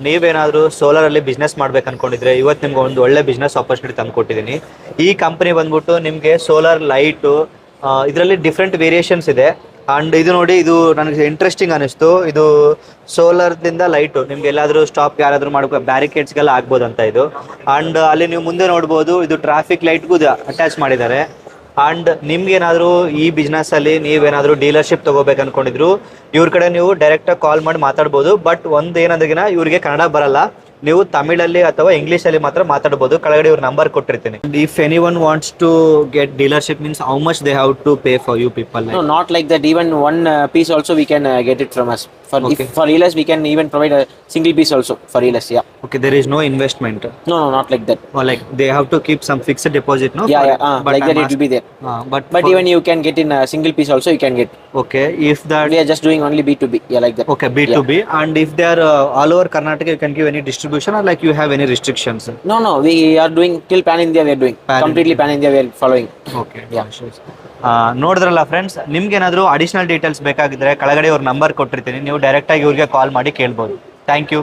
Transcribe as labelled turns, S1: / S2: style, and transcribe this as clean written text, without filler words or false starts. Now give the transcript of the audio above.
S1: ನೀವೇನಾದರೂ ಸೋಲಾರಲ್ಲಿ ಬಿಸ್ನೆಸ್ ಮಾಡ್ಬೇಕು ಅನ್ಕೊಂಡಿದ್ರೆ ಇವತ್ತು ನಿಮ್ಗೆ ಒಂದು ಒಳ್ಳೆ ಬಿಸ್ನೆಸ್ ಆಪರ್ಚುನಿಟಿ ತಂದ್ಕೊಟ್ಟಿದ್ದೀನಿ. ಈ ಕಂಪನಿ ಬಂದ್ಬಿಟ್ಟು ನಿಮಗೆ ಸೋಲಾರ್ ಲೈಟು ಇದರಲ್ಲಿ ಡಿಫ್ರೆಂಟ್ ವೇರಿಯೇಷನ್ಸ್ ಇದೆ. ಆ್ಯಂಡ್ ಇದು ನೋಡಿ, ಇದು ನನಗೆ ಇಂಟ್ರೆಸ್ಟಿಂಗ್ ಅನಿಸ್ತು. ಇದು ಸೋಲಾರ್ದಿಂದ ಲೈಟು ನಿಮ್ಗೆ ಎಲ್ಲಾದರೂ ಸ್ಟಾಪ್ ಯಾರಾದರೂ ಮಾಡ್ಕೋ ಬ್ಯಾರಿಕೇಡ್ಸ್ಗೆಲ್ಲ ಆಗ್ಬೋದು ಅಂತ ಇದು. ಆ್ಯಂಡ್ ಅಲ್ಲಿ ನೀವು ಮುಂದೆ ನೋಡ್ಬೋದು, ಇದು ಟ್ರಾಫಿಕ್ ಲೈಟ್ಗೂ ಅಟ್ಯಾಚ್ ಮಾಡಿದ್ದಾರೆ. ಆ್ಯಂಡ್ ನಿಮ್ಗೇನಾದರೂ ಈ ಬಿಸ್ನೆಸ್ಸಲ್ಲಿ ನೀವೇನಾದರೂ ಡೀಲರ್ಶಿಪ್ ತೊಗೋಬೇಕು ಅಂದ್ಕೊಂಡಿದ್ರು ಇವ್ರ ಕಡೆ ನೀವು ಡೈರೆಕ್ಟಾಗಿ ಕಾಲ್ ಮಾಡಿ ಮಾತಾಡ್ಬೋದು. ಬಟ್ ಒಂದು ಏನಂದ್ರಿಗಿನ ಇವರಿಗೆ ಕನ್ನಡ ಬರಲ್ಲ, ನೀವು ತಮಿಳಲ್ಲಿ ಅಥವಾ ಇಂಗ್ಲೀಷಲ್ಲಿ ಮಾತ್ರ ಮಾತಾಡ್ಬೋದು. ಕೆಳಗಡೆ ಇವ್ರ ನಂಬರ್ ಕೊಟ್ಟಿರ್ತೀನಿ. If any one wants to get dealership means how much they have to pay for you people?
S2: No, not like that. Even one piece also we can get it from us.
S1: Okay.
S2: For e-less we can even provide a single piece also for e-less. Yeah.
S1: Okay, there is no investment.
S2: No, not like that.
S1: Or like they have to keep some fixed deposit, no?
S2: Yeah,
S1: For-
S2: yeah.
S1: but
S2: Like that
S1: I'm
S2: it will be there.
S1: but
S2: But
S1: for-
S2: even you can get in a single piece also. You can get.
S1: okay, if that
S2: We are just doing only B2B. Yeah, like that.
S1: okay B2B, and if they are all over Karnataka, you can give any distribution, or like you have any restrictions?
S2: No. We are doing till Pan India. We are doing
S1: Pan
S2: completely Pan India. We are following.
S1: Okay.
S2: Yeah.
S1: ನೋಡಿದ್ರಲ್ಲ friends, ನಿಮ್ಗೇನಾದರೂ additional details ಬೇಕಾಗಿದ್ರೆ ಕೆಳಗಡೆ ಇವ್ರ number ಕೊಟ್ಟಿರ್ತೀನಿ, ನೀವು ಡೈರೆಕ್ಟಾಗಿ ಇವ್ರಿಗೆ call ಮಾಡಿ ಕೇಳ್ಬೋದು. Thank you.